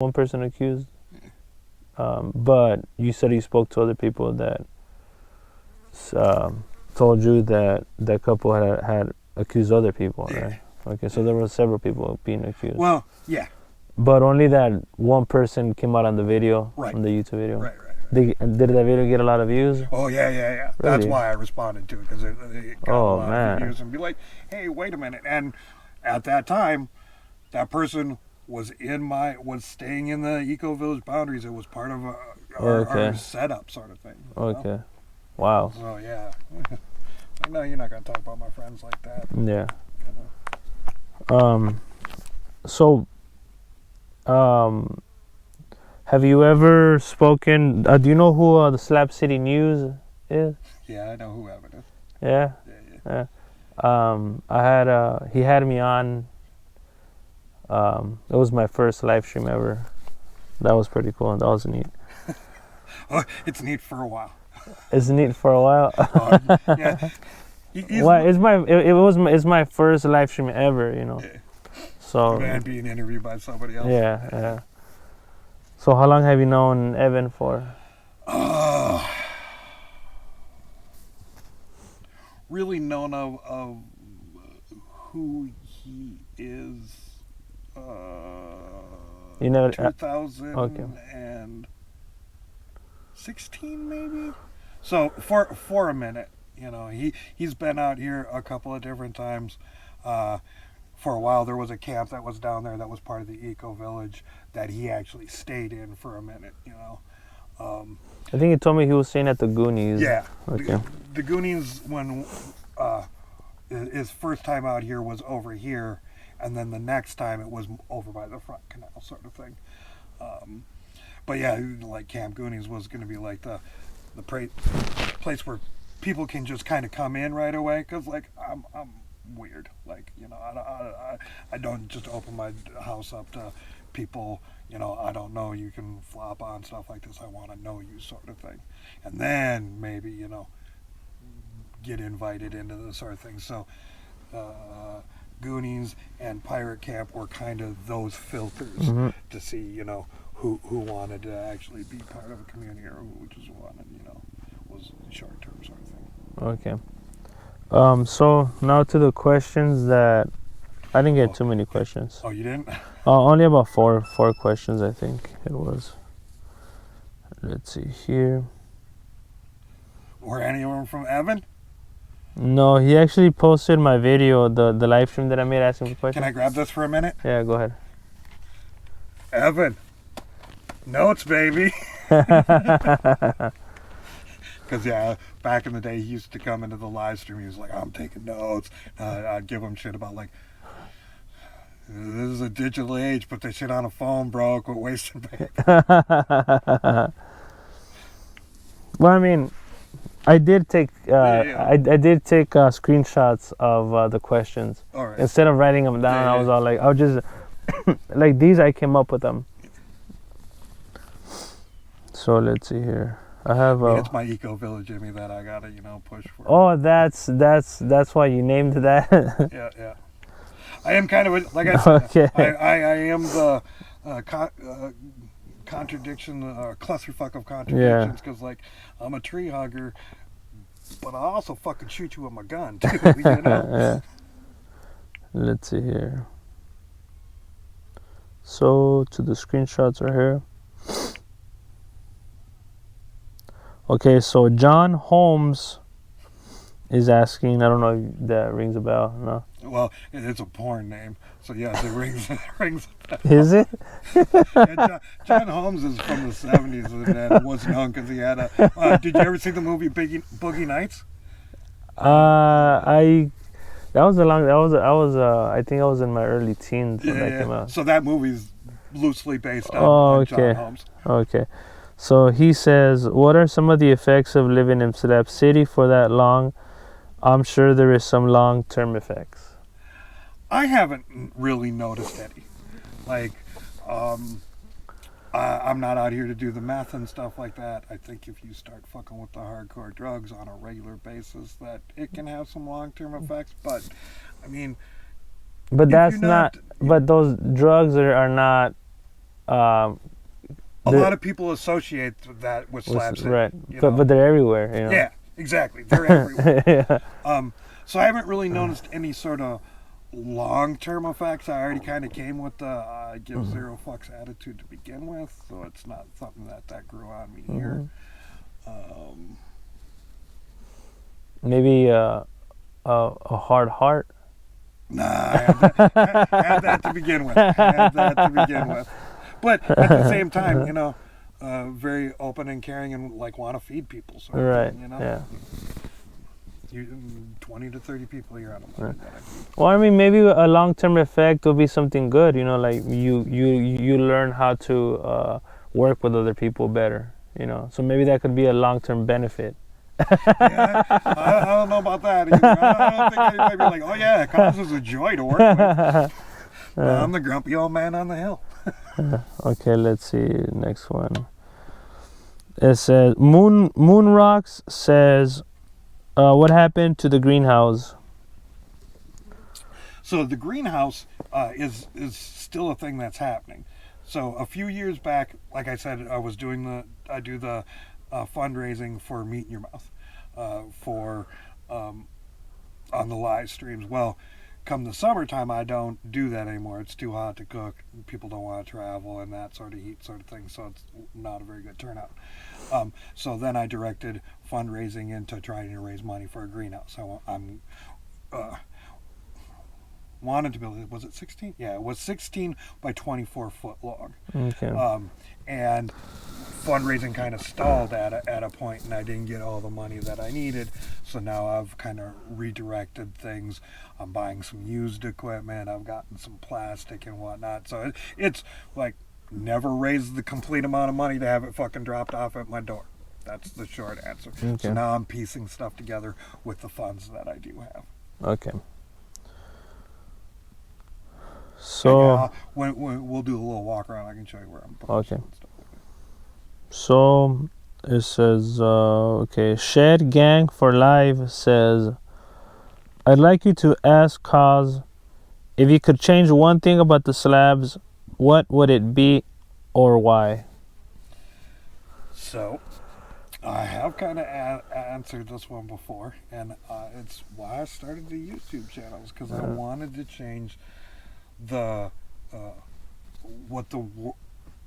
one person accused. But you said you spoke to other people that told you that that couple had accused other people, right? Okay, so there were several people being accused. Well, yeah. But only that one person came out on the video, Right. on the YouTube video. Right. Did that video get a lot of views? Oh, yeah. Really? That's why I responded to it, because it got a lot man. of views and be like, hey, wait a minute. And at that time, that person was staying in the eco-village boundaries. It was part of our setup sort of thing. Okay. Know? Wow. So, yeah. I know you're not going to talk about my friends like that. Yeah. You know? Have you ever spoken, do you know who the Slab City News is? Yeah, I know who Evan is. Yeah? Yeah. He had me on, it was my first live stream ever. That was pretty cool, and that was neat. Oh, it's neat for a while. It's neat for a while? Yeah. Well, it's my first live stream ever, you know. Yeah. So. And being interviewed by somebody else. Yeah. So how long have you known Evan for? Really known of who he is. You never. 2016 maybe. So for a minute, you know, he's been out here a couple of different times. For a while, there was a camp that was down there that was part of the eco village that he actually stayed in for a minute, you know. I think he told me he was staying at the Goonies. Yeah. Okay. The Goonies, when his first time out here was over here, and then the next time it was over by the front canal sort of thing. But yeah, like Camp Goonies was going to be like the place where people can just kind of come in right away, because like I'm weird, like, you know, I don't just open my house up to people, you know, I don't know, you can flop on stuff like this, I want to know you sort of thing, and then maybe, you know, get invited into this sort of thing. So Goonies and Pirate Camp were kind of those filters to see, you know, who wanted to actually be part of a community, or who just wanted, you know, was short term sort of thing. Okay. So now to the questions that I didn't get too many questions. Oh, you didn't? Only about four questions, I think it was. Let's see here. Were any of them from Evan? No, he actually posted my video, the live stream that I made asking for questions. Can I grab this for a minute? Yeah, go ahead. Evan, notes, baby. Because, yeah, back in the day, he used to come into the live stream. He was like, I'm taking notes. I'd give him shit about, like, this is a digital age. Put that shit on a phone, bro. Quit wasting paper. Well, I mean, I did take I did take screenshots of the questions. All right. Instead of writing them down. I was all like, I was just like these. I came up with them. So let's see here. I have. It's my eco village, Jimmy, that I gotta, you know, push for. Oh, that's why you named that. Yeah. I am kind of like I said. Okay. I am the contradiction, clusterfuck of contradictions, because like I'm a tree hugger, but I also fucking shoot you with my gun too. You know. Yeah. Let's see here. So to the screenshots right here. Okay, so John Holmes is asking, I don't know if that rings a bell, no? Well, it's a porn name, so yes, it rings a bell. Is it? Yeah, John Holmes is from the 70s and was known because he had a... did you ever see the movie Boogie Nights? I think I was in my early teens when that came out. So that movie's loosely based on John Holmes. Okay. So he says, what are some of the effects of living in Slab City for that long? I'm sure there is some long-term effects. I haven't really noticed any. Like, I'm not out here to do the meth and stuff like that. I think if you start fucking with the hardcore drugs on a regular basis, that it can have some long-term effects. But, I mean... But that's not... But those drugs are not um, A They're- lot of people associate that with Slab City. right, you but know? they're everywhere. You know? Yeah, exactly. They're everywhere. Yeah. So I haven't really noticed any sort of long-term effects. I already kind of came with the give zero fucks attitude to begin with, so it's not something that grew on me here. Maybe a hard heart. Nah, I had that to begin with. But at the same time, you know, very open and caring and like want to feed people. Sort of Right. thing, you know? Yeah. 20 to 30 people a year on a month that I feed. Well, I mean, maybe a long-term effect will be something good. You know, like you learn how to work with other people better. You know, so maybe that could be a long-term benefit. Yeah, I don't know about that either. I don't think anybody be like, oh yeah, it causes a joy to work with. I'm the grumpy old man on the hill. Okay, let's see next one. It says Moon Rocks says, what happened to the greenhouse? So the greenhouse is still a thing that's happening. So a few years back, like I said, I do the fundraising for Meat in Your Mouth for on the live streams. Well, come the summertime, I don't do that anymore. It's too hot to cook. People don't want to travel and that sort of heat sort of thing. So it's not a very good turnout. So then I directed fundraising into trying to raise money for a greenhouse. So I'm wanted to build it. Was it 16? Yeah, it was 16 by 24 foot long. Okay. And fundraising kind of stalled at a point, and I didn't get all the money that I needed. So now I've kind of redirected things. I'm buying some used equipment. I've gotten some plastic and whatnot. So it's like never raised the complete amount of money to have it fucking dropped off at my door. That's the short answer. Okay. So now I'm piecing stuff together with the funds that I do have. Okay. So And, when we'll do a little walk around, I can show you where I'm putting Okay. stuff and stuff like that. So it says, okay, Shed Gang for Life says, I'd like you to ask Cause if you could change one thing about the slabs, what would it be or why? So, I have kind of answered this one before, and it's why I started the YouTube channels, because I wanted to change the what the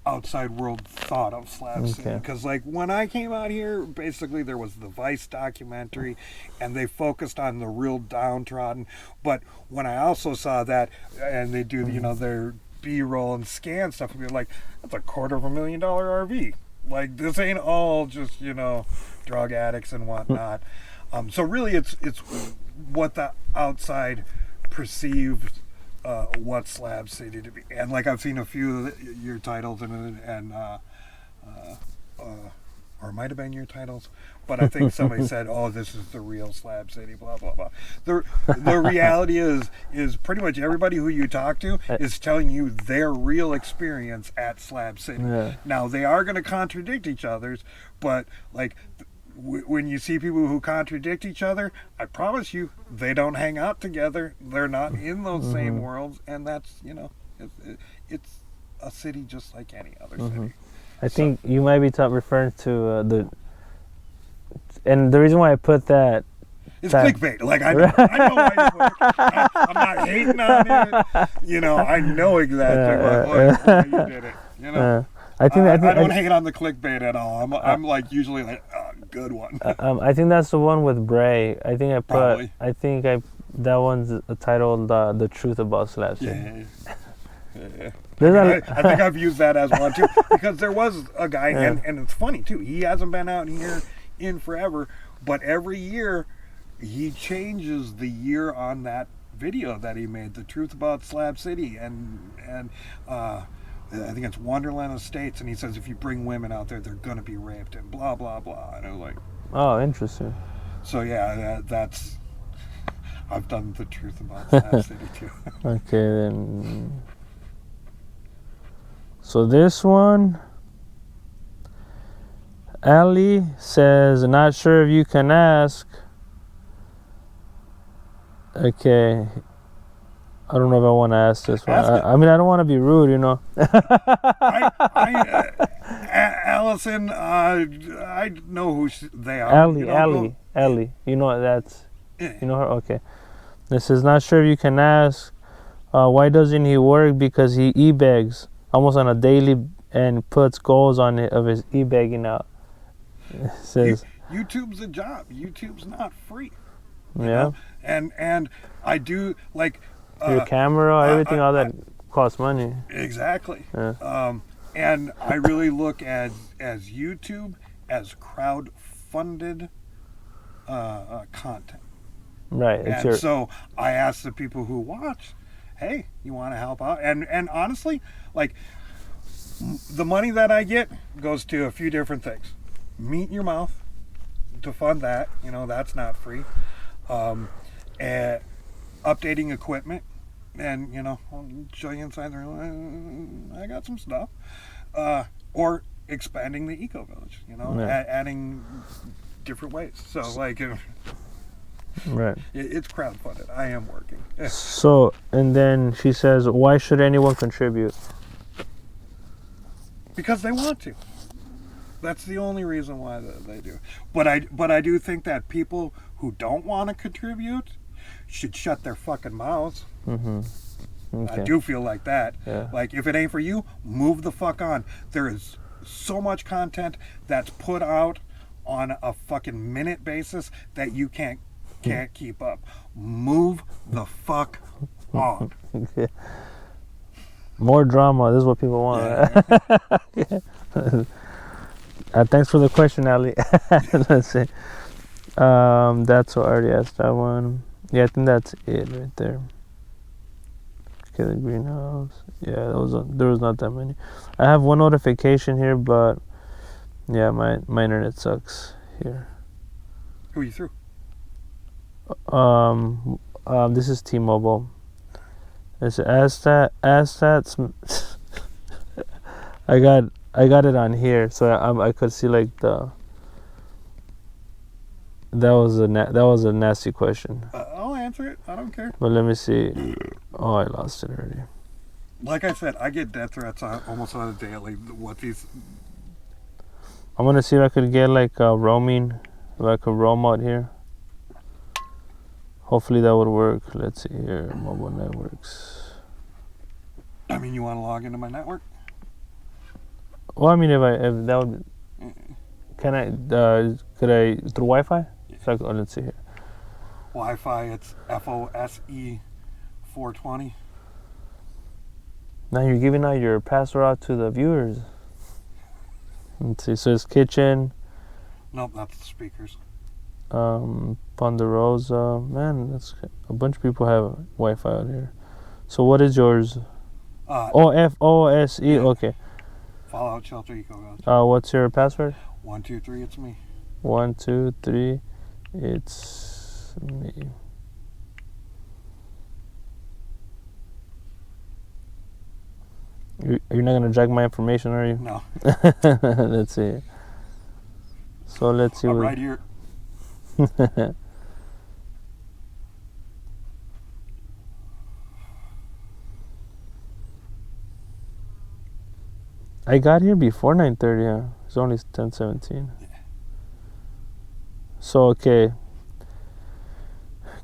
outside world thought of Slab City. Okay. Because like when I came out here, basically there was the Vice documentary, and they focused on the real downtrodden. But when I also saw that, and they do their B-roll and scan stuff, and you're like, that's a $250,000 RV. Like, this ain't all just, drug addicts and whatnot. So really it's what the outside perceived what Slab City to be. And like, I've seen a few of your titles and or it might have been your titles, but I think somebody said, oh, this is the real Slab City, blah, blah, blah. The reality is pretty much everybody who you talk to is telling you their real experience at Slab City. Yeah. Now, they are going to contradict each other's, but like, when you see people who contradict each other, I promise you, they don't hang out together. They're not in those same worlds, and that's, it's a city just like any other city. I think you might be referring to and the reason why I put that. It's clickbait. Like, I know why you put it. I'm not hating on it. I know exactly why you did it. I don't hate on the clickbait at all. I'm like usually like, good one. I think that's the one with Bray. I think Probably. that one's titled "The Truth About Slab City." Yeah. I think I've used that as one too, because there was a guy, and it's funny too. He hasn't been out here in forever, but every year he changes the year on that video that he made, "The Truth About Slab City," and I think it's Wonderland Estates, and he says if you bring women out there, they're gonna be raped and blah blah blah. And I was like, oh, interesting. So yeah, that's I've done The Truth About Slab City too. Okay then. So this one, Ali says, not sure if you can ask. Okay. I don't know if I want to ask this one. Ask it. I mean, I don't want to be rude, you know. Allison, I know who they are. Ellie. You know that's. Yeah. You know her. Okay. This is not sure if you can ask. Why doesn't he work? Because he e-bags almost on a daily and puts goals on it of his e-bagging out. It says YouTube's a job. YouTube's not free. You yeah. know? And I do like Your camera, everything, all that costs money. Exactly. Yeah. And I really look at as YouTube as crowd-funded content. Right. And so I ask the people who watch, hey, you want to help out? And honestly, like the money that I get goes to a few different things. Meat in your mouth to fund that. You know, that's not free. And updating equipment. And, you know, I'll show you inside the room. I got some stuff. Or expanding the eco village, you know, adding different ways. So, like, right. It's crowdfunded. I am working. So, and then she says, why should anyone contribute? Because they want to. That's the only reason why they do. But I do think that people who don't want to contribute should shut their fucking mouths. Mm-hmm. Okay. I do feel like that. Yeah. Like, if it ain't for you, move the fuck on. There is so much content that's put out on a fucking minute basis that you can't keep up. Move the fuck on. Okay. More drama. This is what people want. Yeah. Thanks for the question, Ali. Let's see. That's what I already asked that one. Yeah, I think that's it right there. Okay, the greenhouse. Yeah, there was not that many. I have one notification here, but yeah, my internet sucks here. Who are you through? This is T-Mobile. It's Astat. I got it on here, so I could see like the. That was a nasty question. I'll answer it. I don't care. But let me see. Oh, I lost it already. Like I said, I get death threats almost on a daily. What these? I'm gonna see if I could get like roaming. If I could roam out here. Hopefully that would work. Let's see here. Mobile networks. I mean, you want to log into my network? Well, I mean, if that would. Can I? Could I through Wi-Fi? Yeah. So let's see here. Wi-Fi. It's FOSE 420. Now you're giving out your password out to the viewers. Let's see. So it's kitchen. Nope, that's the speakers. Ponderosa. Man, that's a bunch of people have Wi-Fi out here. So what is yours? FOSE. Yeah. Okay. Fallout Shelter Eco Village. What's your password? 1, 2, 3. It's me. 1, 2, 3. It's me. You're not gonna drag my information, are you? No. Let's see. So let's see. I'm right here. I got here before 9:30. Yeah, it's only 10:17. Yeah. So okay.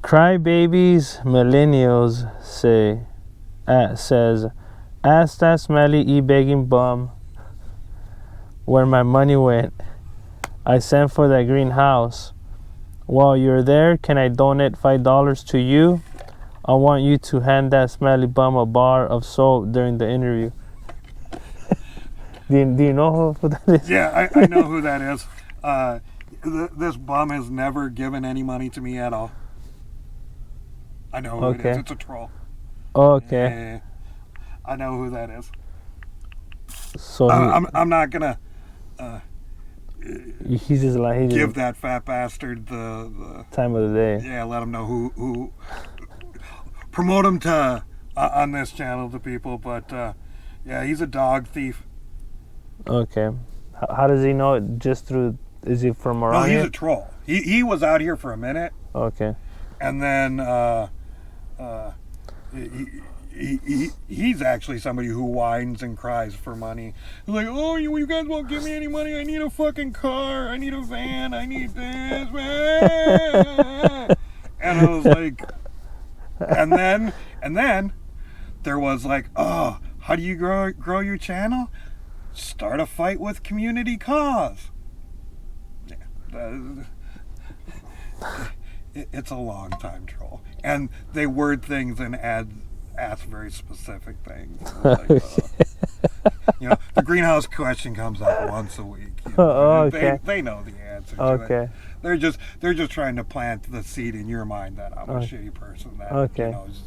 Crybabies millennials says, ask that smelly e-begging bum where my money went. I sent for that greenhouse. While you're there, can I donate $5 to you? I want you to hand that smelly bum a bar of soap during the interview. Do you know who that is? Yeah, I know who that is. This bum has never given any money to me at all. I know who it is. It's a troll. Okay. Yeah, I know who that is. So I'm not gonna he's just like give that fat bastard the time of the day. Yeah, let him know who promote him to on this channel to people. But yeah, he's a dog thief. Okay. How does he know it? Just through? Is he from around No, he's here? a troll. He was out here for a minute. Okay. And then He's actually somebody who whines and cries for money. He's like, oh, you guys won't give me any money. I need a fucking car. I need a van. I need this. And I was like, and then there was like, oh, how do you grow your channel? Start a fight with community cause. Yeah, it's a long time troll, and they word things and ask very specific things. Like, the greenhouse question comes up once a week. Okay. They know the answer to it. They're just trying to plant the seed in your mind that I'm a shitty person, that is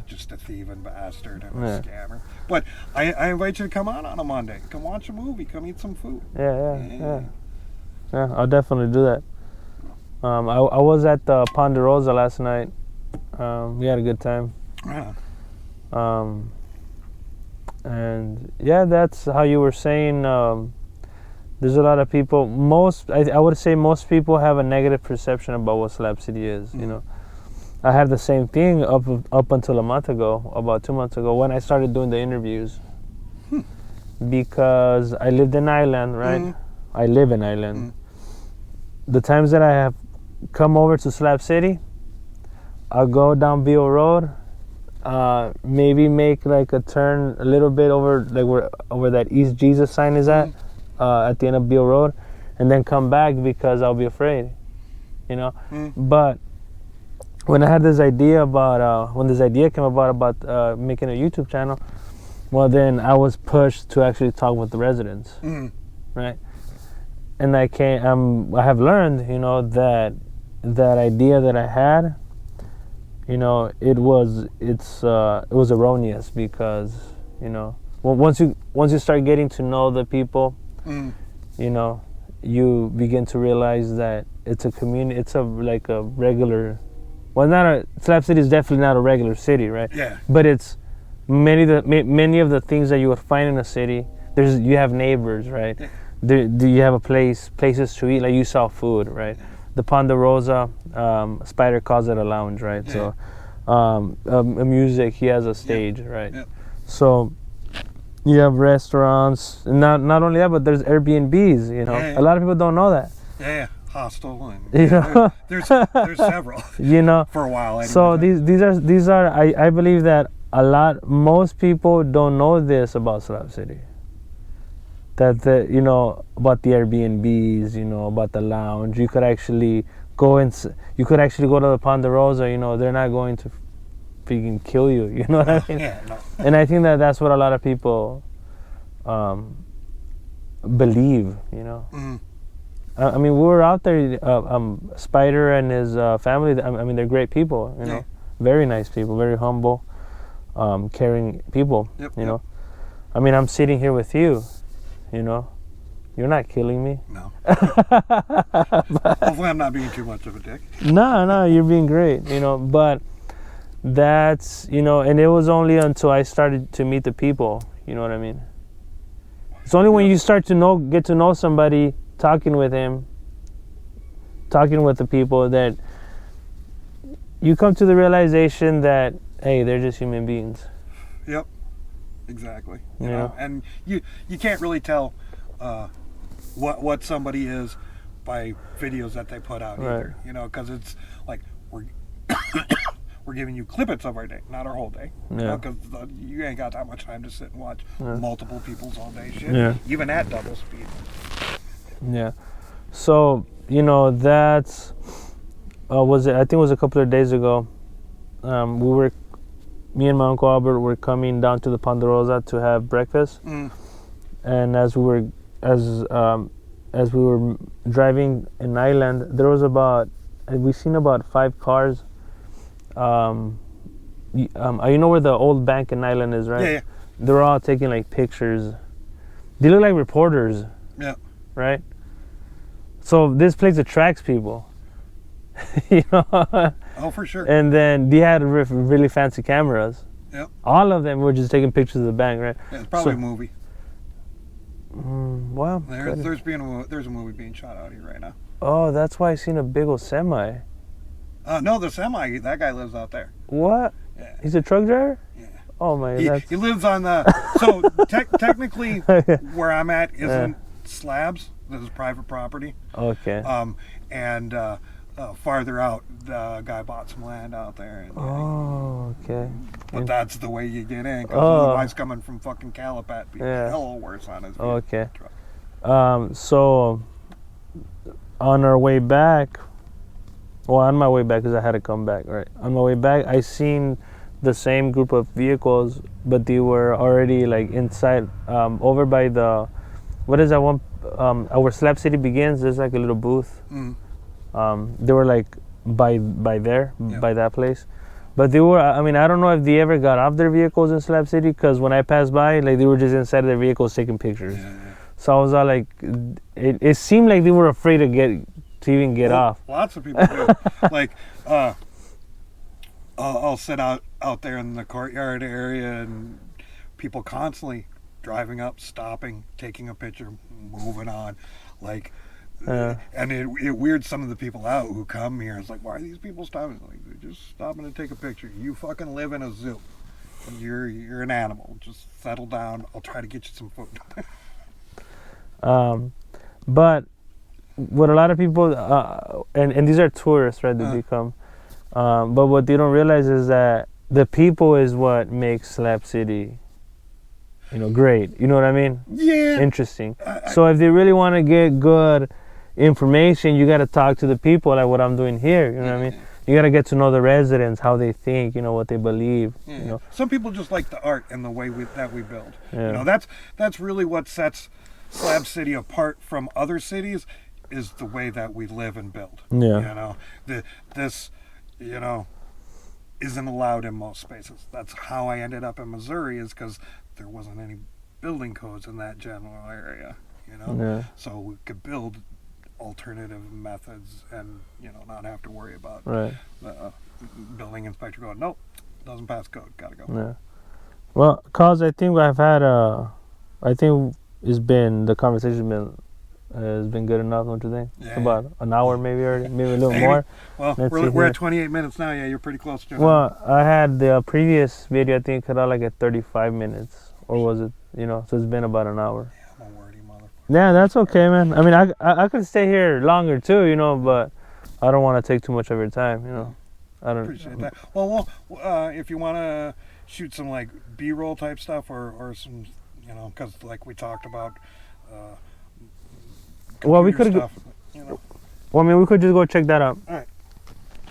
just a thieving bastard and a scammer. But I invite you to come on a Monday. Come watch a movie. Come eat some food. Yeah, I'll definitely do that. I was at the Ponderosa last night. We had a good time. And yeah, that's how you were saying. There's a lot of people. I would say most people have a negative perception about what Slab City is. I had the same thing up until a month ago, about 2 months ago, when I started doing the interviews. Because I lived in Island, right? I live in Island. The times that I have come over to Slab City, I'll go down Beale Road, maybe make like a turn a little bit over like where that East Jesus sign is at the end of Beale Road, and then come back because I'll be afraid, But when I had this idea when this idea came about making a YouTube channel, well, then I was pushed to actually talk with the residents, right? And I have learned, that idea that I had, it was erroneous because, once you start getting to know the people, you begin to realize that it's a community. It's like a regular. Well, Slab City is definitely not a regular city, right? Yeah. But it's many of the things that you would find in a city. You have neighbors, right? Yeah. Do you have places to eat? Like you saw food, right? The Ponderosa, Spider calls it a lounge, right? Yeah. So, music, he has a stage, right? Yeah. So, you have restaurants. Not only that, but there's Airbnbs. A lot of people don't know that. Yeah. Hostel and there's several. For a while. Anyway. So these are I believe that most people don't know this about Slab City. That about the Airbnbs, about the lounge. You could actually go to the Ponderosa. They're not going to freaking kill you. You know what I mean? Yeah, no. And I think that's what a lot of people believe. I mean, we were out there. Spider and his family. I mean, they're great people. Very nice people, very humble, caring people. Yep. I mean, I'm sitting here with you. You're not killing me. No. Hopefully I'm not being too much of a dick. No, you're being great, but that's, and it was only until I started to meet the people, you know what I mean? It's only when you start to get to know somebody, talking with him, talking with the people, that you come to the realization that, hey, they're just human beings. Yep. Exactly. You know, and you can't really tell what somebody is by videos that they put out either. Because it's like we're giving you clippets of our day, not our whole day. Because you ain't got that much time to sit and watch multiple people's all day shit, even at double speed. Yeah. So that's was it? I think it was a couple of days ago. Me and my Uncle Albert were coming down to the Ponderosa to have breakfast, and as we were driving in Island, we seen about 5 cars. You know where the old bank in Island is, right? Yeah. They're all taking like pictures. They look like reporters. Yeah. Right. So this place attracts people. Oh, for sure. And then they had really fancy cameras. Yep. All of them were just taking pictures of the bank, right? Yeah, it's probably a movie. Wow. There's a movie being shot out here right now. Oh, that's why I seen a big old semi. No, the semi. That guy lives out there. What? Yeah. He's a truck driver? Yeah. Oh my god. He lives on the. So technically, where I'm at isn't Slabs. This is private property. Okay. And farther out, the guy bought some land out there. And, okay. but that's the way you get in. Because otherwise, coming from fucking Calipat, it'd be hell worse on his vehicle. Okay. So on our way back, well, on my way back, because I had to come back, right? On my way back, I seen the same group of vehicles, but they were already like inside, over by the, what is that one? Where Slab City begins. There's like a little booth. They were like by there, by that place. But they were, I mean, I don't know if they ever got off their vehicles in Slab City, because when I passed by, like they were just inside of their vehicles taking pictures. So I was all like, it seemed like they were afraid to even get off. Lots of people do. Like, I'll sit out there in the courtyard area, and people constantly driving up, stopping, taking a picture, moving on. Like, and it weirds some of the people out who come here. It's like, why are these people stopping? Like, they're just stopping to take a picture. You fucking live in a zoo. You're an animal. Just settle down. I'll try to get you some food. But what a lot of people, and these are tourists, right? They become. But what they don't realize is that the people is what makes Slab City, great. You know what I mean? Yeah. Interesting. So if they really want to get good information, you got to talk to the people, like what I'm doing here. You know what I mean? You got to get to know the residents, how they think, what they believe. Yeah. Some people just like the art and the way that we build. Yeah. That's really what sets Slab City apart from other cities, is the way that we live and build. Yeah. This isn't allowed in most spaces. That's how I ended up in Missouri, is because there wasn't any building codes in that general area. Yeah. So we could build alternative methods and not have to worry about Right. the building inspector going, nope, doesn't pass code, gotta go. Yeah. Well, cause I think I've had the conversation has been good enough, don't you think? Yeah. It's about an hour maybe already, maybe a little more. Well, we're at 28 minutes now. Yeah, you're pretty close to it. Well, I had the previous video, I think, cut out like at 35 minutes, or was it? So it's been about an hour. Yeah, I'm a wordy motherfucker. Yeah, that's okay, man. I mean, I could stay here longer too, but I don't want to take too much of your time, I don't appreciate that. Well, if you want to shoot some like B-roll type stuff or some, because like we talked about. Well, we could. Stuff, Well, I mean, we could just go check that out. All right.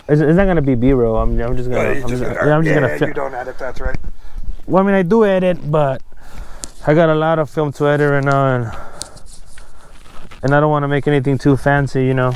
It's not gonna be B-roll. I'm just gonna. I'm just gonna. You don't edit. That's right. Well, I mean, I do edit, but I got a lot of film to edit right now, and I don't want to make anything too fancy, Yeah.